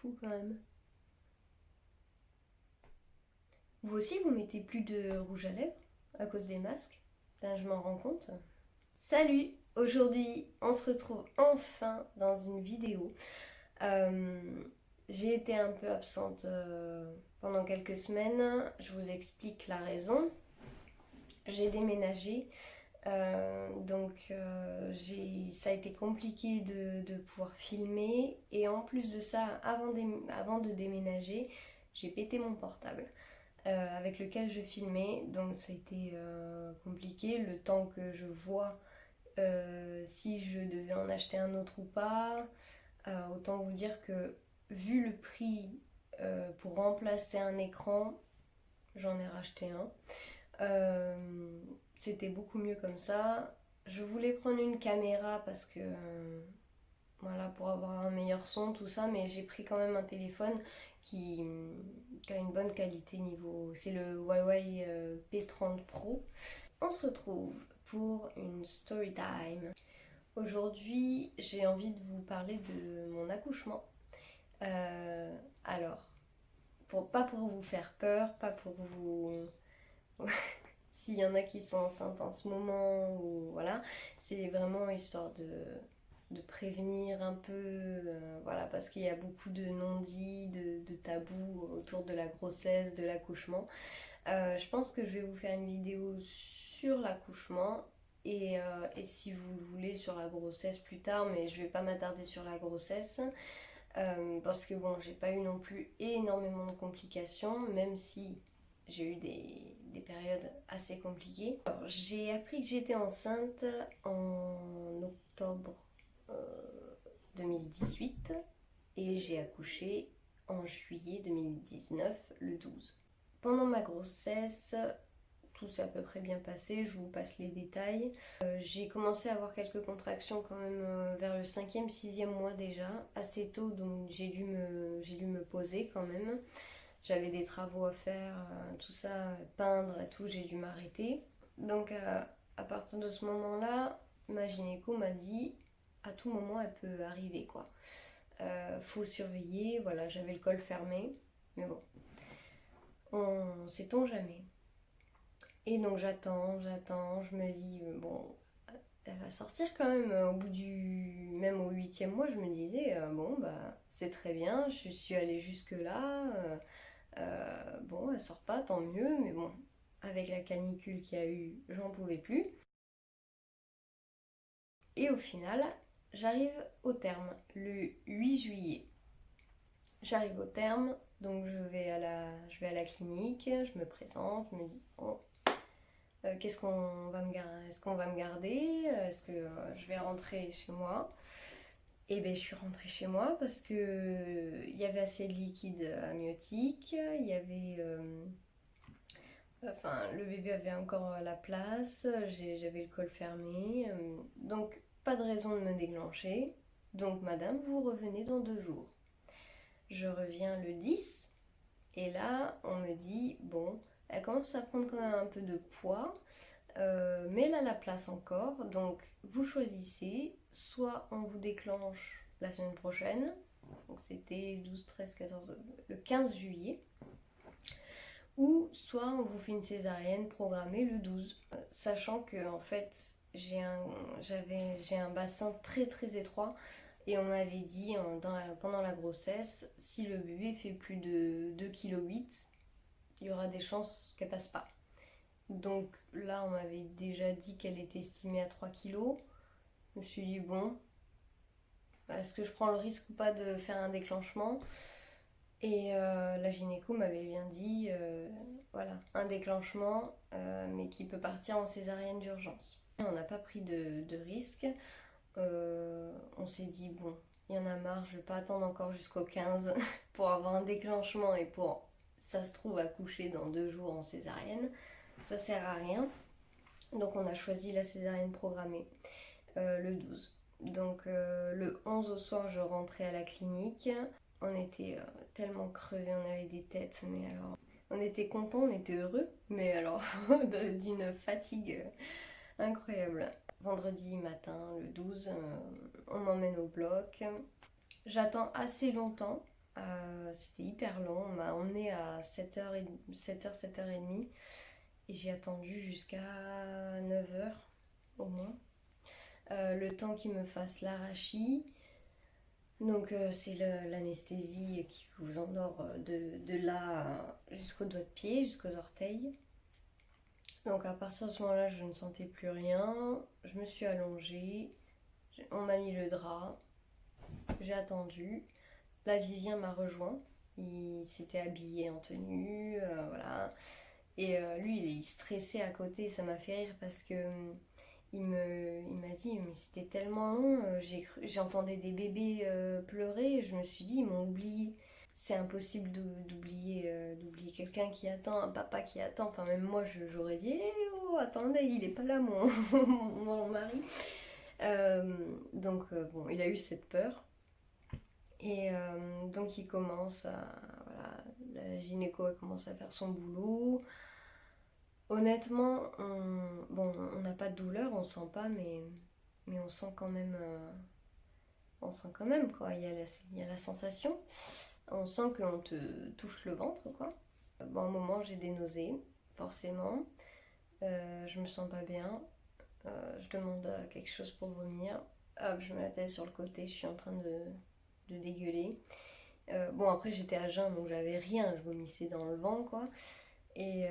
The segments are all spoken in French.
fou quand même. Vous aussi, vous mettez plus de rouge à lèvres à cause des masques? Ben, je m'en rends compte. Salut! Aujourd'hui, on se retrouve enfin dans une vidéo. J'ai été un peu absente pendant quelques semaines. Je vous explique la raison. J'ai déménagé. Ça a été compliqué de pouvoir filmer. Et en plus de ça, avant de déménager, j'ai pété mon portable. Avec lequel je filmais, donc ça a été compliqué, le temps que je vois si je devais en acheter un autre ou pas. Autant vous dire que vu le prix pour remplacer un écran, j'en ai racheté un. C'était beaucoup mieux comme ça. Je voulais prendre une caméra parce que voilà, pour avoir un meilleur son, tout ça, mais j'ai pris quand même un téléphone qui, qui a une bonne qualité niveau. C'est le Huawei P30 Pro. On se retrouve pour une story time. Aujourd'hui, j'ai envie de vous parler de mon accouchement. Alors, pas pour vous faire peur, pas pour vous. S'il y en a qui sont enceintes en ce moment, ou voilà, c'est vraiment histoire de prévenir un peu, voilà, parce qu'il y a beaucoup de non-dits, de tabous autour de la grossesse, de l'accouchement. Je pense que je vais vous faire une vidéo sur l'accouchement et si vous le voulez sur la grossesse plus tard, mais je vais pas m'attarder sur la grossesse. Parce que bon, j'ai pas eu non plus énormément de complications, même si j'ai eu des périodes assez compliquées. Alors, j'ai appris que j'étais enceinte en octobre 2018 et j'ai accouché en juillet 2019, le 12. Pendant ma grossesse, tout s'est à peu près bien passé, je vous passe les détails. J'ai commencé à avoir quelques contractions quand même vers le 5e, 6e mois déjà, assez tôt, donc j'ai dû me poser quand même. J'avais des travaux à faire, tout ça, peindre et tout, j'ai dû m'arrêter. Donc à partir de ce moment-là, ma gynéco m'a dit à tout moment elle peut arriver quoi. Faut surveiller, voilà, j'avais le col fermé, mais bon, on sait-on jamais. Et donc j'attends, je me dis, bon, elle va sortir quand même. Au bout même au 8e mois, je me disais, bon, bah, c'est très bien, je suis allée jusque-là. Bon, elle sort pas, tant mieux, mais bon, avec la canicule qu'il y a eu, j'en pouvais plus. Et au final, j'arrive au terme, le 8 juillet. J'arrive au terme, donc je vais à la clinique, je me présente, je me dis, bon, qu'est-ce qu'on va me garder? Est-ce qu'on va me garder? Est-ce que je vais rentrer chez moi? Et bien je suis rentrée chez moi parce que il y avait assez de liquide amniotique, il y avait enfin le bébé avait encore la place, j'avais le col fermé, donc pas de raison de me déclencher. Donc madame, vous revenez dans 2 jours. Je reviens le 10 et là on me dit bon, elle commence à prendre quand même un peu de poids. Mais elle a la place encore, donc vous choisissez, soit on vous déclenche la semaine prochaine, donc c'était 12, 13, 14, le 15 juillet, ou soit on vous fait une césarienne programmée le 12. Sachant que en fait j'ai un bassin très très étroit et on m'avait dit pendant la grossesse, si le bébé fait plus de 2,8 kg, il y aura des chances qu'elle passe pas. Donc là, on m'avait déjà dit qu'elle était estimée à 3 kilos. Je me suis dit, bon, est-ce que je prends le risque ou pas de faire un déclenchement? Et la gynéco m'avait bien dit, voilà, un déclenchement, mais qui peut partir en césarienne d'urgence. On n'a pas pris de risque. On s'est dit, bon, il y en a marre, je vais pas attendre encore jusqu'au 15 pour avoir un déclenchement et pour, ça se trouve, accoucher dans 2 jours en césarienne. Ça sert à rien. Donc on a choisi la césarienne programmée le 12. Donc le 11 au soir, je rentrais à la clinique. On était tellement crevés, on avait des têtes, mais alors... On était contents, on était heureux, mais alors d'une fatigue incroyable. Vendredi matin, le 12, on m'emmène au bloc. J'attends assez longtemps. C'était hyper long, on m'a emmené à 7h, 7h30 et j'ai attendu jusqu'à 9h au moins. Le temps qu'il me fasse l'arachie. Donc c'est l'anesthésie qui vous endort de là jusqu'au doigt de pied, jusqu'aux orteils. Donc à partir de ce moment-là, je ne sentais plus rien. Je me suis allongée, on m'a mis le drap, j'ai attendu. Là, Vivien m'a rejoint. Il s'était habillé en tenue, voilà. Et lui, il est stressé à côté. Ça m'a fait rire parce que il m'a dit, mais c'était tellement long. J'entendais des bébés pleurer. Et je me suis dit, ils m'ont oublié. C'est impossible d'oublier quelqu'un qui attend, un papa qui attend. Enfin, même moi, j'aurais dit, eh oh, attendez, il est pas là, mon mari. Donc, bon, il a eu cette peur. Et donc il commence à... Voilà, la gynéco elle commence à faire son boulot. Honnêtement, on n'a pas de douleur, on sent pas, mais on sent quand même... on sent quand même, quoi. Il y a la sensation. On sent qu'on te touche le ventre, quoi. Bon, à un moment, j'ai des nausées, forcément. Je me sens pas bien. Je demande quelque chose pour vomir. Hop, je mets la tête sur le côté, je suis en train de dégueuler. Bon, après, j'étais à jeun, donc j'avais rien. Je vomissais dans le vent, quoi. Et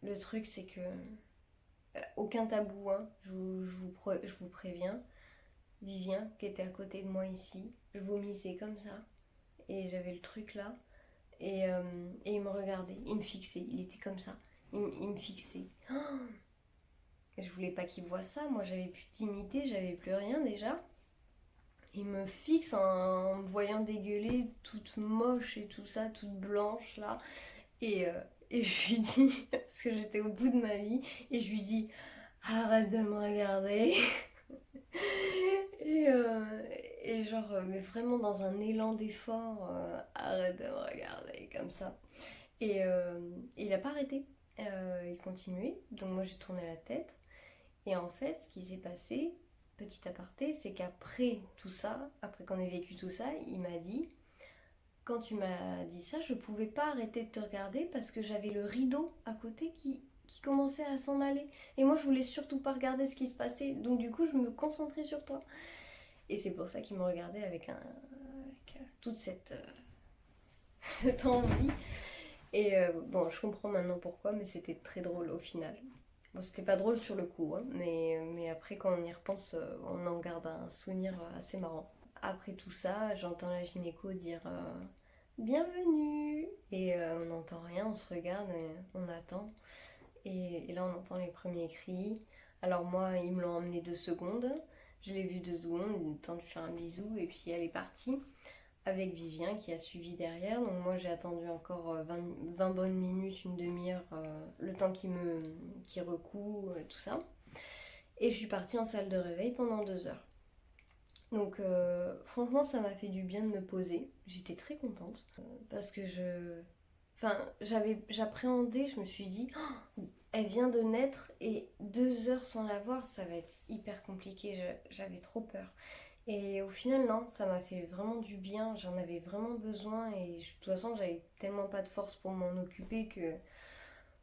le truc, c'est que aucun tabou, hein. Je vous préviens. Vivien, qui était à côté de moi ici, je vomissais comme ça. Et j'avais le truc là. Et il me regardait, il me fixait. Il était comme ça. Il me fixait. Oh, je voulais pas qu'il voie ça. Moi, j'avais plus de dignité, j'avais plus rien déjà. Il me fixe en me voyant dégueuler, toute moche et tout ça, toute blanche là. Et, euh, et je lui dis, parce que j'étais au bout de ma vie, et je lui dis, arrête de me regarder. Et, euh, et genre, mais vraiment dans un élan d'effort, arrête de me regarder comme ça. Et il a pas arrêté. Il continuait, donc moi j'ai tourné la tête. Et en fait, ce qui s'est passé, petit aparté, c'est qu'après tout ça, après qu'on ait vécu tout ça, il m'a dit, quand tu m'as dit ça, je pouvais pas arrêter de te regarder parce que j'avais le rideau à côté qui commençait à s'en aller. Et moi, je voulais surtout pas regarder ce qui se passait. Donc du coup, je me concentrais sur toi. Et c'est pour ça qu'il me regardait avec toute cette envie. Et bon, je comprends maintenant pourquoi, mais c'était très drôle au final. Bon, c'était pas drôle sur le coup, hein, mais après, quand on y repense, on en garde un souvenir assez marrant. Après tout ça, j'entends la gynéco dire bienvenue. Et on n'entend rien, on se regarde et on attend. Et là, on entend les premiers cris. Alors moi, ils me l'ont emmené 2 secondes. Je l'ai vu 2 secondes, le temps de faire un bisou, et puis elle est partie avec Vivien qui a suivi derrière. Donc moi, j'ai attendu encore 20 bonnes minutes, une demi-heure, le temps qu'il recoue, tout ça. Et je suis partie en salle de réveil pendant 2 heures. Donc franchement, ça m'a fait du bien de me poser. J'étais très contente parce que enfin, j'appréhendais, je me suis dit, oh, elle vient de naître et 2 heures sans la voir, ça va être hyper compliqué. J'avais trop peur. Et au final, non, ça m'a fait vraiment du bien. J'en avais vraiment besoin et de toute façon, j'avais tellement pas de force pour m'en occuper que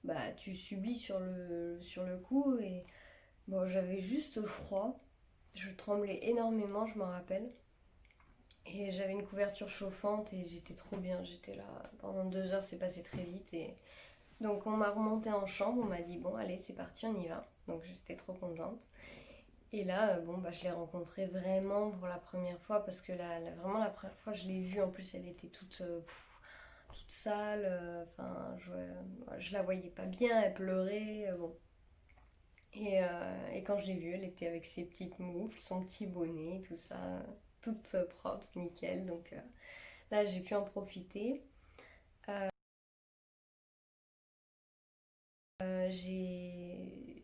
bah tu subis sur le coup. Et bon, j'avais juste froid. Je tremblais énormément, je m'en rappelle. Et j'avais une couverture chauffante et j'étais trop bien. J'étais là pendant 2 heures, c'est passé très vite. Et donc on m'a remonté en chambre, on m'a dit bon allez c'est parti, on y va. Donc j'étais trop contente. Et là, bon, bah, je l'ai rencontrée vraiment pour la première fois parce que vraiment la première fois je l'ai vue, en plus elle était toute sale, enfin je la voyais pas bien, elle pleurait, bon. Et quand je l'ai vue, elle était avec ses petites moufles, son petit bonnet, tout ça, toute propre, nickel. Donc là j'ai pu en profiter.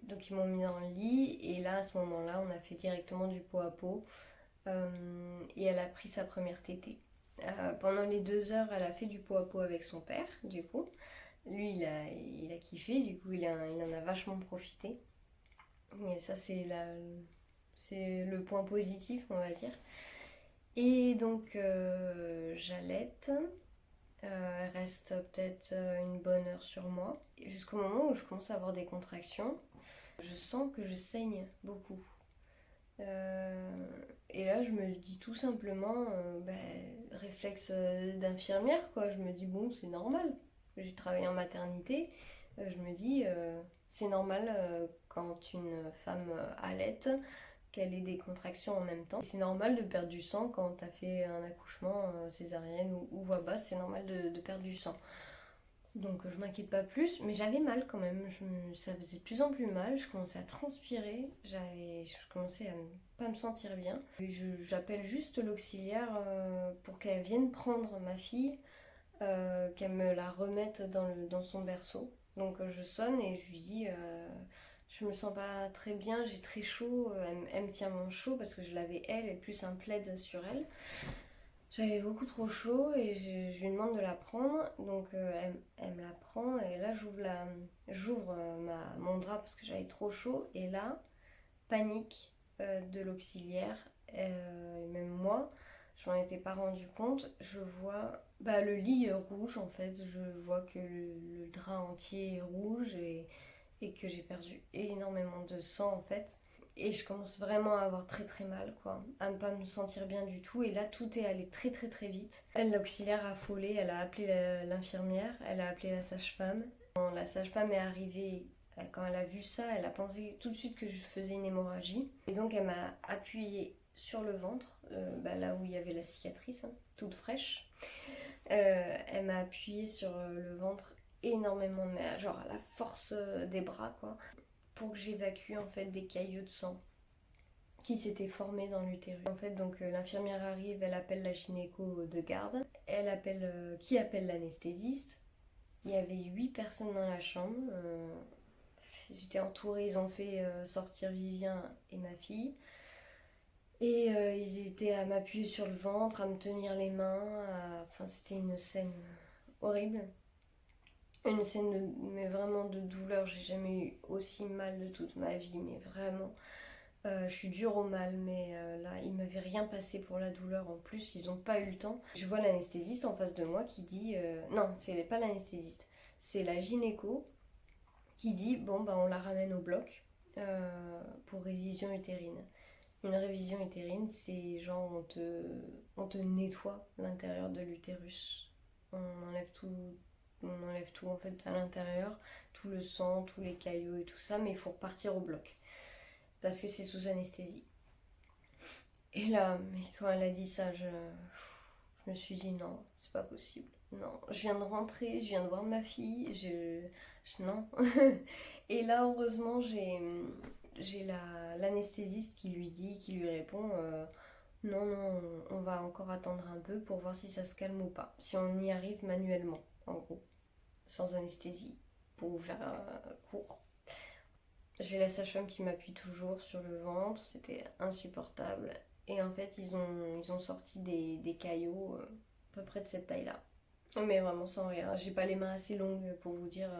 Donc ils m'ont mis dans le lit et là à ce moment-là on a fait directement du pot à pot. Et elle a pris sa première tétée. Pendant les 2 heures, elle a fait du pot à pot avec son père, du coup. Lui, il a kiffé, du coup, il en a vachement profité. Et ça, c'est le point positif, on va dire. Et donc j'allaite. Elle reste peut-être une bonne heure sur moi. Jusqu'au moment où je commence à avoir des contractions. Je sens que je saigne beaucoup. Et là, je me dis tout simplement, réflexe d'infirmière, quoi. Je me dis, bon, c'est normal. J'ai travaillé en maternité. Je me dis, c'est normal quand une femme allaite, qu'elle ait des contractions en même temps. C'est normal de perdre du sang quand t'as fait un accouchement césarienne ou voix basse, c'est normal de perdre du sang. Donc je m'inquiète pas plus, mais j'avais mal quand même. Ça faisait de plus en plus mal. Je commençais à transpirer. Je commençais à pas me sentir bien. J'appelle juste l'auxiliaire pour qu'elle vienne prendre ma fille, qu'elle me la remette dans son berceau. Donc je sonne et je lui dis je me sens pas très bien, j'ai très chaud. Elle me tient mon chaud parce que je l'avais elle et plus un plaid sur elle. J'avais beaucoup trop chaud et je lui demande de la prendre, donc elle me la prend et là j'ouvre mon drap parce que j'avais trop chaud et là, panique de l'auxiliaire, et même moi, je m'en étais pas rendu compte, je vois le lit rouge en fait, je vois que le drap entier est rouge et que j'ai perdu énormément de sang en fait. Et je commence vraiment à avoir très très mal, quoi, à ne pas me sentir bien du tout. Et là, tout est allé très très très vite. L'auxiliaire a affolée, elle a appelé l'infirmière, elle a appelé la sage-femme. Quand la sage-femme est arrivée, quand elle a vu ça, elle a pensé tout de suite que je faisais une hémorragie. Et donc elle m'a appuyée sur le ventre, là où il y avait la cicatrice, hein, toute fraîche. Elle m'a appuyée sur le ventre énormément, mais genre à la force des bras, quoi, pour que j'évacue en fait des caillots de sang qui s'étaient formés dans l'utérus. En fait, donc l'infirmière arrive, elle appelle la gynéco de garde, elle appelle qui appelle l'anesthésiste. Il y avait 8 personnes dans la chambre. J'étais entourée, ils ont fait sortir Vivien et ma fille. Et ils étaient à m'appuyer sur le ventre, à me tenir les mains. Enfin, c'était une scène horrible. Une scène mais vraiment de douleur. J'ai jamais eu aussi mal de toute ma vie, mais vraiment. Je suis dure au mal, mais là, il m'avait rien passé pour la douleur en plus, ils n'ont pas eu le temps. Je vois l'anesthésiste en face de moi qui dit non, c'est pas l'anesthésiste, c'est la gynéco qui dit bon, bah on la ramène au bloc pour révision utérine. Une révision utérine, c'est genre on te nettoie l'intérieur de l'utérus. On enlève tout. On enlève tout en fait à l'intérieur, tout le sang, tous les caillots et tout ça, mais il faut repartir au bloc parce que c'est sous anesthésie. Et là, mais quand elle a dit ça, je me suis dit non, c'est pas possible. Non, je viens de rentrer, je viens de voir ma fille, non. Et là, heureusement, j'ai l'anesthésiste qui lui dit, qui lui répond non, non, on va encore attendre un peu pour voir si ça se calme ou pas. Si on y arrive manuellement, en gros, sans anesthésie, pour vous faire court. J'ai la sage-femme qui m'appuie toujours sur le ventre, c'était insupportable. Et en fait, ils ont sorti des caillots à peu près de cette taille-là. Mais vraiment sans rien. J'ai pas les mains assez longues pour vous dire,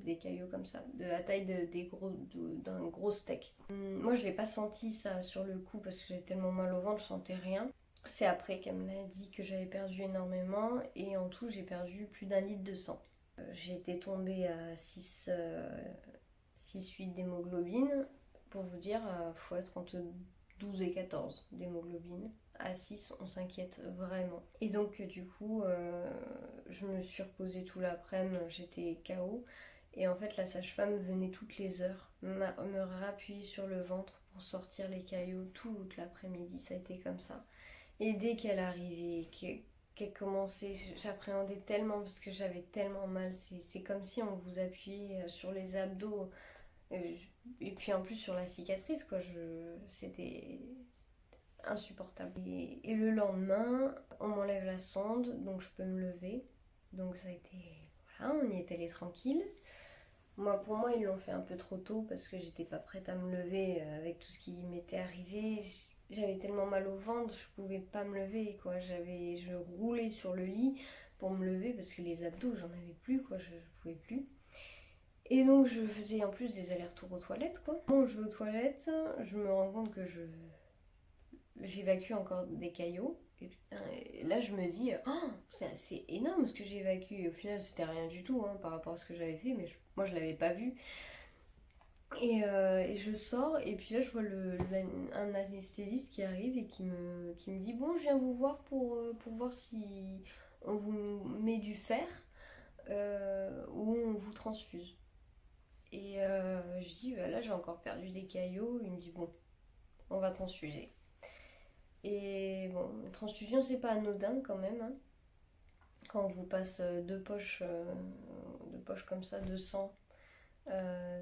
des caillots comme ça, de la taille d'un gros steak. Moi, je l'ai pas senti ça sur le coup parce que j'avais tellement mal au ventre, je sentais rien. C'est après qu'elle me l'a dit que j'avais perdu énormément et en tout, j'ai perdu plus d'1 litre de sang. J'ai été tombée à 6-8 d'hémoglobine. Pour vous dire, il faut être entre 12 et 14 d'hémoglobine. À 6, on s'inquiète vraiment. Et donc, du coup, je me suis reposée tout l'après-midi, j'étais KO. Et en fait, la sage-femme venait toutes les heures me rappuyer sur le ventre pour sortir les caillots toute l'après-midi. Ça a été comme ça. Et dès qu'elle arrivait, qu'elle commençait, j'appréhendais tellement parce que j'avais tellement mal. C'est comme si on vous appuyait sur les abdos. Et puis en plus sur la cicatrice, quoi, c'était insupportable. Et le lendemain, on m'enlève la sonde, donc je peux me lever. Donc ça a été... Voilà, on y est allé tranquille. Pour moi, ils l'ont fait un peu trop tôt parce que j'étais pas prête à me lever avec tout ce qui m'était arrivé. J'avais tellement mal au ventre, je pouvais pas me lever, quoi. Je roulais sur le lit pour me lever parce que les abdos, j'en avais plus, quoi. Je pouvais plus. Et donc je faisais en plus des allers-retours aux toilettes, quoi. Quand je vais aux toilettes, je me rends compte que j'évacue encore des caillots. Et putain, et là, je me dis, oh, c'est énorme ce que j'évacue. Et au final, c'était rien du tout hein, par rapport à ce que j'avais fait, mais moi, je l'avais pas vu. Et je sors, et puis là, je vois un anesthésiste qui arrive et qui me dit, bon, je viens vous voir pour voir si on vous met du fer ou on vous transfuse. Et je dis, bah là, j'ai encore perdu des caillots. Il me dit, bon, on va transfuser. Et bon, une transfusion, c'est pas anodin quand même, hein. Quand on vous passe deux poches comme ça de sang,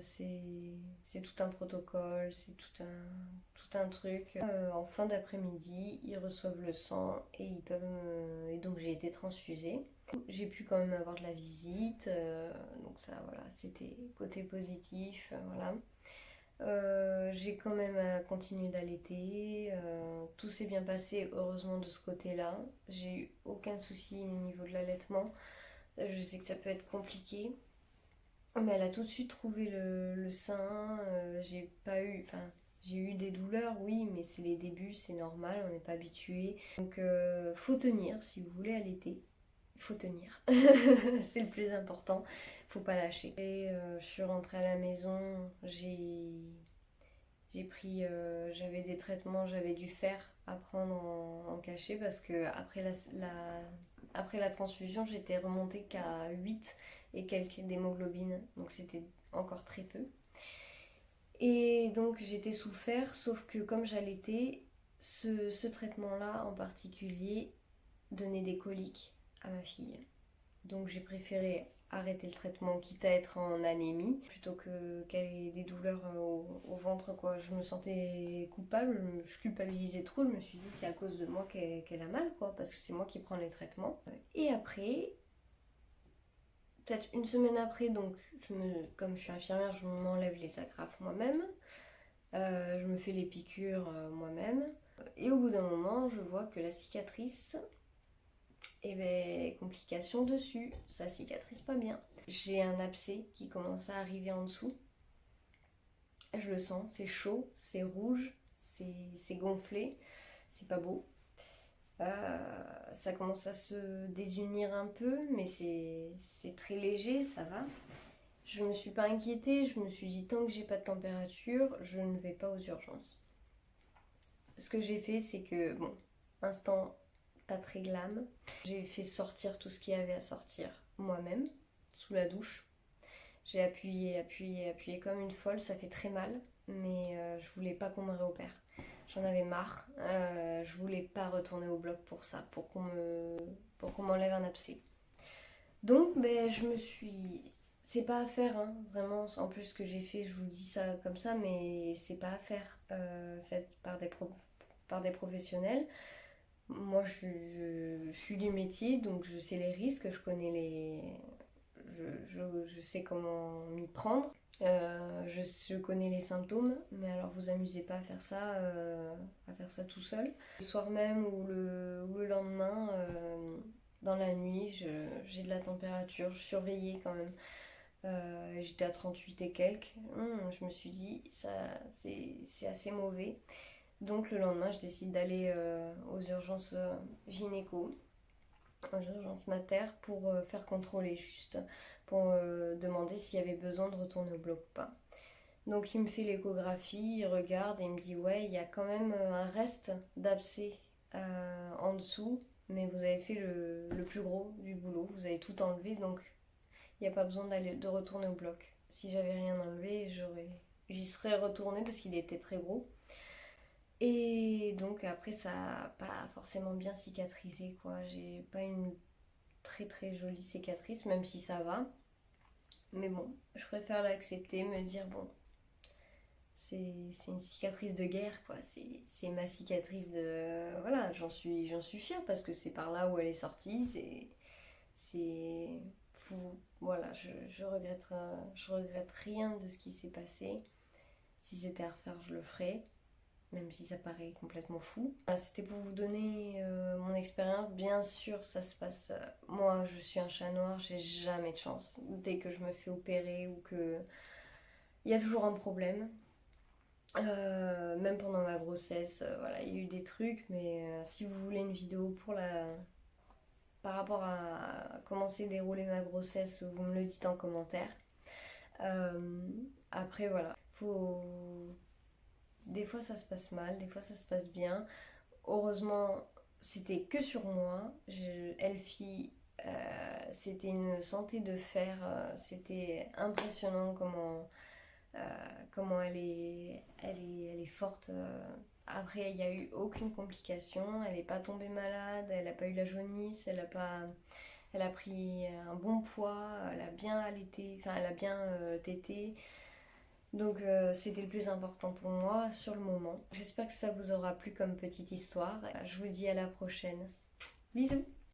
c'est tout un protocole, c'est tout un truc. En fin d'après-midi, ils reçoivent le sang et ils peuvent et donc j'ai été transfusée. J'ai pu quand même avoir de la visite, donc ça voilà, c'était côté positif, voilà. J'ai quand même continué d'allaiter, tout s'est bien passé heureusement de ce côté-là. J'ai eu aucun souci au niveau de l'allaitement. Je sais que ça peut être compliqué, mais elle a tout de suite trouvé le sein. J'ai pas eu, enfin, j'ai eu des douleurs, oui, mais c'est les débuts, c'est normal, on n'est pas habitué. Donc, faut tenir si vous voulez allaiter. Il faut tenir, c'est le plus important. Faut pas lâcher. Et je suis rentrée à la maison, j'ai pris, j'avais des traitements, j'avais dû faire à prendre en cachet parce que après la transfusion, j'étais remontée qu'à 8 et quelques d'hémoglobine, donc c'était encore très peu. Et donc j'étais sous fer, sauf que comme j'allaitais, ce traitement-là en particulier donnait des coliques à ma fille. Donc j'ai préféré arrêter le traitement, quitte à être en anémie, plutôt que qu'elle ait des douleurs au ventre, quoi. Je me sentais coupable, je culpabilisais trop, je me suis dit c'est à cause de moi qu'elle a mal, quoi, parce que c'est moi qui prends les traitements. Et après, peut-être une semaine après, donc comme je suis infirmière, je m'enlève les agrafes moi-même, je me fais les piqûres moi-même, et au bout d'un moment, je vois que la cicatrice, et ben complication dessus, ça cicatrise pas bien. J'ai un abcès qui commence à arriver en dessous. Je le sens, c'est chaud, c'est rouge, c'est gonflé, c'est pas beau. Ça commence à se désunir un peu, mais c'est très léger, ça va. Je me suis pas inquiétée, je me suis dit tant que j'ai pas de température, je ne vais pas aux urgences. Ce que j'ai fait, c'est que, bon, instant pas très glam, j'ai fait sortir tout ce qu'il y avait à sortir moi-même, sous la douche. J'ai appuyé comme une folle, ça fait très mal, mais je voulais pas qu'on me réopère. J'en avais marre, je voulais pas retourner au bloc pour ça, pour qu'on m'enlève un abcès. Donc, ben, je me suis. C'est pas à faire, hein, vraiment. En plus, ce que j'ai fait, je vous dis ça comme ça, mais c'est pas à faire, fait par des professionnels. Moi, je suis du métier, donc je sais les risques, je connais les. Je sais comment m'y prendre. Je connais les symptômes, mais alors vous amusez pas à faire ça tout seul. Le soir même ou le lendemain, dans la nuit, j'ai de la température, je surveillais quand même. J'étais à 38 et quelques. Je me suis dit, ça c'est assez mauvais. Donc le lendemain, je décide d'aller aux urgences gynéco, aux urgences mater, pour faire contrôler juste, pour demander s'il y avait besoin de retourner au bloc ou pas. Donc il me fait l'échographie, il regarde et il me dit ouais, il y a quand même un reste d'abcès en dessous, mais vous avez fait le plus gros du boulot, vous avez tout enlevé, donc il n'y a pas besoin de retourner au bloc. Si j'avais rien enlevé, j'y serais retournée parce qu'il était très gros. Et donc après ça n'a pas forcément bien cicatrisé, quoi. J'ai pas une très très jolie cicatrice, même si ça va. Mais bon, je préfère l'accepter, me dire bon, c'est une cicatrice de guerre, quoi. C'est ma cicatrice de. Voilà, j'en suis fière parce que c'est par là où elle est sortie. C'est. Voilà, je regrette rien de ce qui s'est passé. Si c'était à refaire, je le ferais, même si ça paraît complètement fou. Voilà, c'était pour vous donner mon expérience. Bien sûr, ça se passe. Moi, je suis un chat noir, j'ai jamais de chance. Dès que je me fais opérer ou que. Il y a toujours un problème. Même pendant ma grossesse, voilà, il y a eu des trucs, mais si vous voulez une vidéo par rapport à comment s'est déroulée ma grossesse, vous me le dites en commentaire. Euh, Après, voilà, des fois ça se passe mal, des fois ça se passe bien. Heureusement, c'était que sur moi. Elfie, c'était une santé de fer. C'était impressionnant euh, comment elle est forte. Après, il n'y a eu aucune complication. Elle n'est pas tombée malade, elle n'a pas eu la jaunisse, elle a pris un bon poids, elle a bien allaité, enfin elle a bien tété. Donc c'était le plus important pour moi sur le moment. J'espère que ça vous aura plu comme petite histoire. Je vous dis à la prochaine. Bisous!